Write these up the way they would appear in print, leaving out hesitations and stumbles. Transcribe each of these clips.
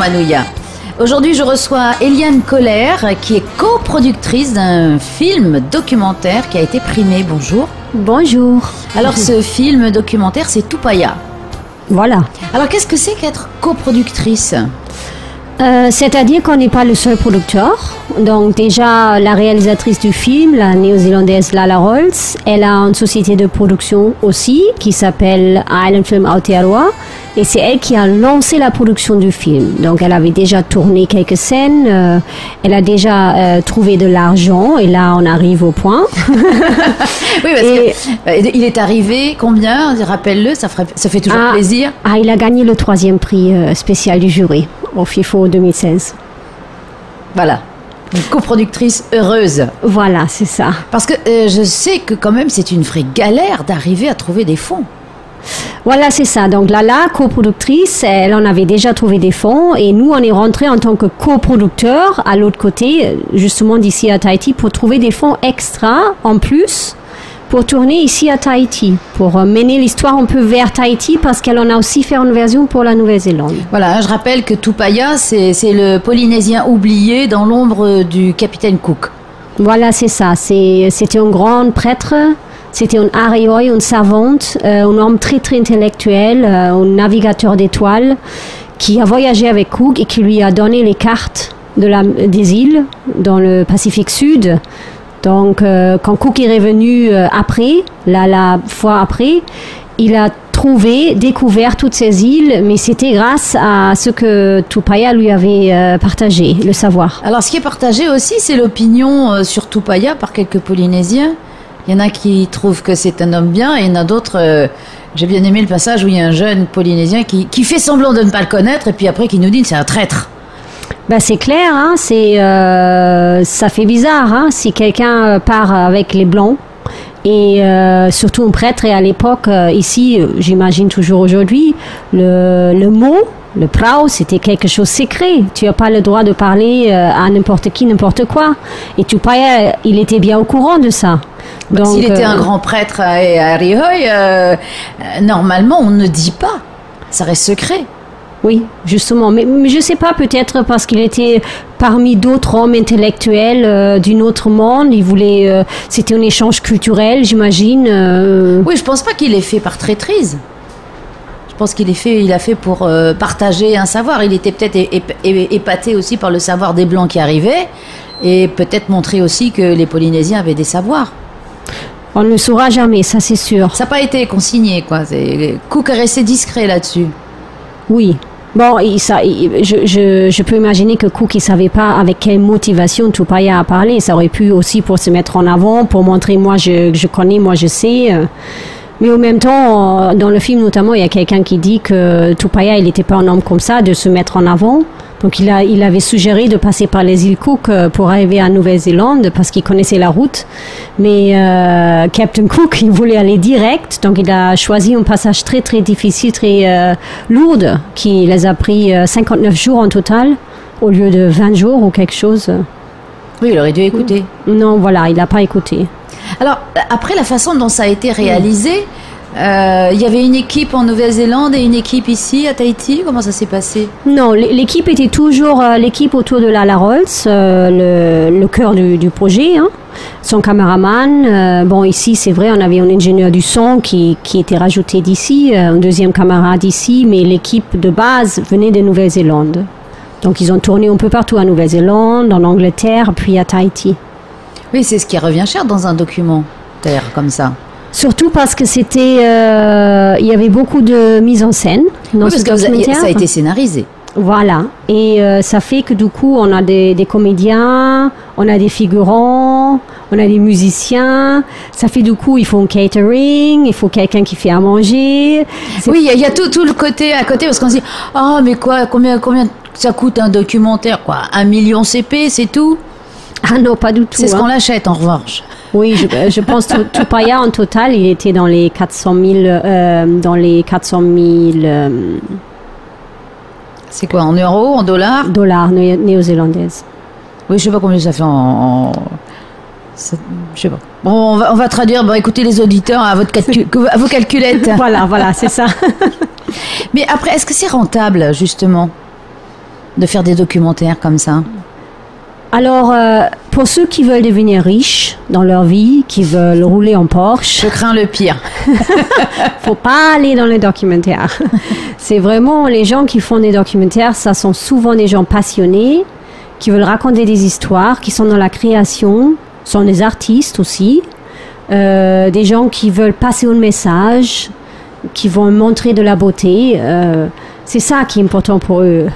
Manouya. Aujourd'hui, je reçois Eliane Koller, qui est coproductrice d'un film documentaire qui a été primé. Bonjour. Bonjour. Alors, ce film documentaire, c'est Tupaya. Voilà. Alors, qu'est-ce que c'est qu'être coproductrice ? C'est-à-dire qu'on n'est pas le seul producteur. Donc déjà, la réalisatrice du film, la néo-zélandaise Lala Rolls, elle a une société de production aussi qui s'appelle Island Film Aotearoa. Et c'est elle qui a lancé la production du film. Donc elle avait déjà tourné quelques scènes, elle a déjà trouvé de l'argent et là on arrive au point. Oui, parce qu'il est arrivé combien ? Rappelle-le, ça fait toujours plaisir. Il a gagné le 3e prix spécial du jury au FIFO 2016. Voilà, une coproductrice heureuse. Voilà, c'est ça. Parce que je sais que quand même c'est une vraie galère d'arriver à trouver des fonds. Voilà, c'est ça. Donc Lala, coproductrice, elle en avait déjà trouvé des fonds et nous, on est rentrés en tant que coproducteur à l'autre côté, justement d'ici à Tahiti, pour trouver des fonds extra en plus pour tourner ici à Tahiti, pour mener l'histoire un peu vers Tahiti parce qu'elle en a aussi fait une version pour la Nouvelle-Zélande. Voilà, je rappelle que Tupaya, c'est le Polynésien oublié dans l'ombre du capitaine Cook. Voilà, c'est ça. C'était un grand prêtre. C'était un arioi, une savante, un homme très très intellectuel, un navigateur d'étoiles qui a voyagé avec Cook et qui lui a donné les cartes des îles dans le Pacifique Sud. Donc quand Cook est revenu la fois après, il a découvert toutes ces îles, mais c'était grâce à ce que Tupaya lui avait partagé, le savoir. Alors ce qui est partagé aussi, c'est l'opinion sur Tupaya par quelques Polynésiens. Il y en a qui trouvent que c'est un homme bien et il y en a d'autres... j'ai bien aimé le passage où il y a un jeune Polynésien qui fait semblant de ne pas le connaître et puis après qui nous dit que c'est un traître. C'est clair, hein, ça fait bizarre hein, si quelqu'un part avec les Blancs et surtout un prêtre. Et à l'époque, ici, j'imagine toujours aujourd'hui, le mot... Le prao, c'était quelque chose de secret. Tu n'as pas le droit de parler à n'importe qui, n'importe quoi. Et Tupaya, il était bien au courant de ça. Donc, s'il était un grand prêtre à Rihoi, normalement, on ne dit pas. Ça reste secret. Oui, justement. Mais je ne sais pas, peut-être parce qu'il était parmi d'autres hommes intellectuels d'un autre monde. Il voulait... c'était un échange culturel, j'imagine. Oui, je ne pense pas qu'il ait fait par traîtrise. Je pense il a fait pour partager un savoir. Il était peut-être épaté aussi par le savoir des Blancs qui arrivaient et peut-être montrer aussi que les Polynésiens avaient des savoirs. On ne le saura jamais, ça c'est sûr. Ça n'a pas été consigné, quoi. Cook est resté discret là-dessus. Oui. Bon, je peux imaginer que Cook ne savait pas avec quelle motivation Tupaya a parlé. Ça aurait pu aussi pour se mettre en avant, pour montrer moi je connais, moi je sais. Mais en même temps, dans le film notamment, il y a quelqu'un qui dit que Tupaya, il n'était pas un homme comme ça, de se mettre en avant. Donc il avait suggéré de passer par les îles Cook pour arriver à Nouvelle-Zélande parce qu'il connaissait la route. Mais Captain Cook, il voulait aller direct. Donc il a choisi un passage très très difficile, très lourd, qui les a pris 59 jours en total au lieu de 20 jours ou quelque chose. Oui, il aurait dû écouter. Non, voilà, il n'a pas écouté. Alors, après la façon dont ça a été réalisé, il y avait une équipe en Nouvelle-Zélande et une équipe ici à Tahiti. Comment ça s'est passé ? Non, l'équipe était toujours l'équipe autour de Lala Rolls, le cœur du projet. Hein. Son caméraman. Ici, c'est vrai, on avait un ingénieur du son qui était rajouté d'ici, un deuxième camarade d'ici, mais l'équipe de base venait de Nouvelle-Zélande. Donc, ils ont tourné un peu partout en Nouvelle-Zélande, en Angleterre, puis à Tahiti. Oui, c'est ce qui revient cher dans un documentaire comme ça. Surtout parce que c'était, il y avait beaucoup de mise en scène dans ce documentaire. Ça a été scénarisé. Voilà. Et ça fait que du coup, on a des comédiens, on a des figurants, on a des musiciens. Ça fait du coup, il faut un catering, il faut quelqu'un qui fait à manger. Oui, il y a tout le côté à côté parce qu'on se dit, mais quoi, combien ça coûte un documentaire, quoi ? 1 million CP, c'est tout ? Ah non, pas du tout. C'est ce qu'on l'achète en revanche. Oui, je pense que Tupaya en total, il était dans les 400 000. C'est quoi, en euros, en dollars ? Dollars néo-zélandaises. Oui, je sais pas combien ça fait je sais pas. Bon, on va traduire. Bon, écoutez les auditeurs à vos calculettes. Voilà, c'est ça. Mais après, est-ce que c'est rentable justement ? de faire des documentaires comme ça? Alors, pour ceux qui veulent devenir riches dans leur vie, qui veulent rouler en Porsche, Je crains le pire. faut pas aller dans les documentaires. C'est vraiment les gens qui font des documentaires, ça sont souvent des gens passionnés, qui veulent raconter des histoires, qui sont dans la création, sont des artistes aussi, des gens qui veulent passer un message, qui vont montrer de la beauté. C'est ça qui est important pour eux.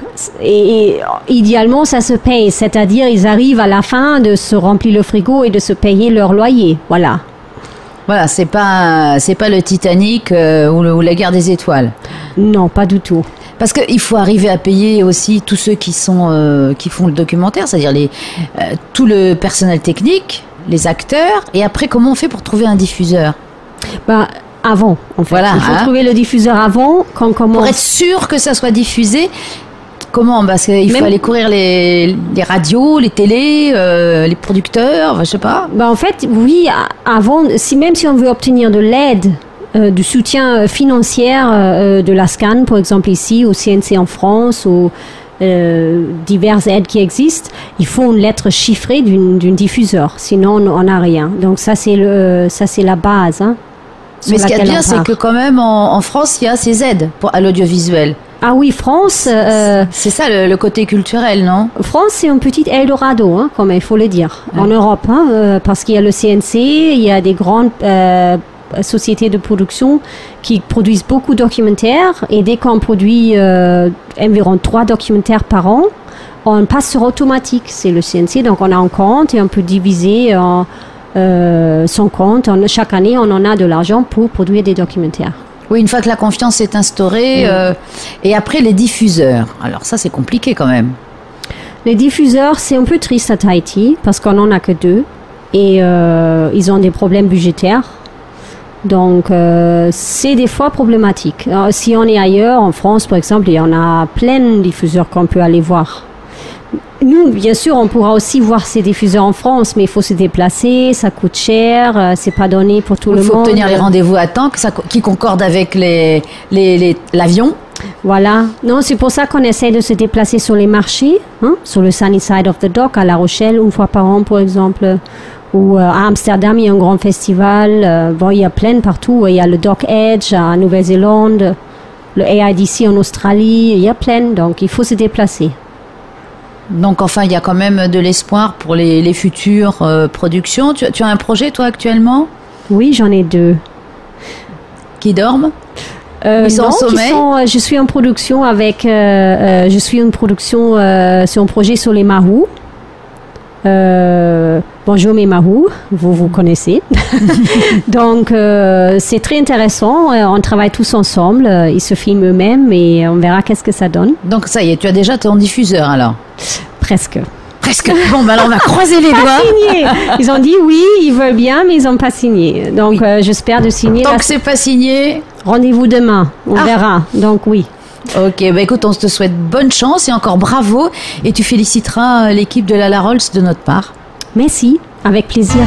Et idéalement, ça se paye. C'est-à-dire, ils arrivent à la fin de se remplir le frigo et de se payer leur loyer. Voilà. Voilà, c'est pas le Titanic ou la guerre des étoiles. Non, pas du tout. Parce qu'il faut arriver à payer aussi tous ceux qui font le documentaire, c'est-à-dire tout le personnel technique, les acteurs. Et après, comment on fait pour trouver un diffuseur? Avant, en fait. Voilà, il faut trouver le diffuseur avant qu'on commence. Pour être sûr que ça soit diffusé, comment? Parce qu'il faut aller courir les radios, les télés, les producteurs, je sais pas. En fait, oui, avant, même si on veut obtenir de l'aide, du soutien financier de la SCAN, par exemple ici, au CNC en France, ou diverses aides qui existent, il faut une lettre chiffrée d'une diffuseur, sinon on n'a rien. Donc ça c'est la base. Hein. Mais ce qu'il y a de bien, c'est que quand même en France, il y a ces aides à l'audiovisuel. Ah oui, France... c'est ça le côté culturel, non? France, c'est un petit Eldorado, hein, comme il faut le dire, en Europe, hein, parce qu'il y a le CNC, il y a des grandes sociétés de production qui produisent beaucoup de documentaires, et dès qu'on produit environ 3 documentaires par an, on passe sur automatique, c'est le CNC, donc on a un compte et on peut diviser son compte. Chaque année, on en a de l'argent pour produire des documentaires. Oui, une fois que la confiance est instaurée, et après les diffuseurs. Alors ça, c'est compliqué quand même. Les diffuseurs, c'est un peu triste à Tahiti parce qu'on n'en a que 2 et ils ont des problèmes budgétaires. Donc, c'est des fois problématique. Alors, si on est ailleurs, en France par exemple, il y en a plein de diffuseurs qu'on peut aller voir. Nous, bien sûr, on pourra aussi voir ces diffuseurs en France, mais il faut se déplacer, ça coûte cher, c'est pas donné pour tout le monde. Il faut obtenir les rendez-vous à temps, qui concordent avec l'avion. Voilà. Non, c'est pour ça qu'on essaie de se déplacer sur les marchés, hein, sur le Sunny Side of the Dock, à La Rochelle, une fois par an, par exemple. Ou à Amsterdam, il y a un grand festival. Il y a plein partout. Il y a le Dock Edge à Nouvelle-Zélande, le AIDC en Australie. Il y a plein, donc il faut se déplacer. Donc, enfin, il y a quand même de l'espoir pour les futures productions. Tu as un projet, toi, actuellement? Oui, j'en ai 2. Qui dorment? Ils sont en sommeil? Je suis en production avec... je suis en production sur un projet sur les mahous. Bonjour mes mahous, vous connaissez. Donc, c'est très intéressant. On travaille tous ensemble. Ils se filment eux-mêmes et on verra qu'est-ce que ça donne. Donc, ça y est, tu as déjà ton diffuseur, alors? Presque. Bon, alors on va croiser les doigts. Signé. Ils ont dit oui, ils veulent bien, mais ils n'ont pas signé. Donc, j'espère de signer. Tant que c'est pas signé... Rendez-vous demain, on verra. Donc, oui. Ok, écoute, on te souhaite bonne chance et encore bravo. Et tu féliciteras l'équipe de La Rolls de notre part. Merci, avec plaisir.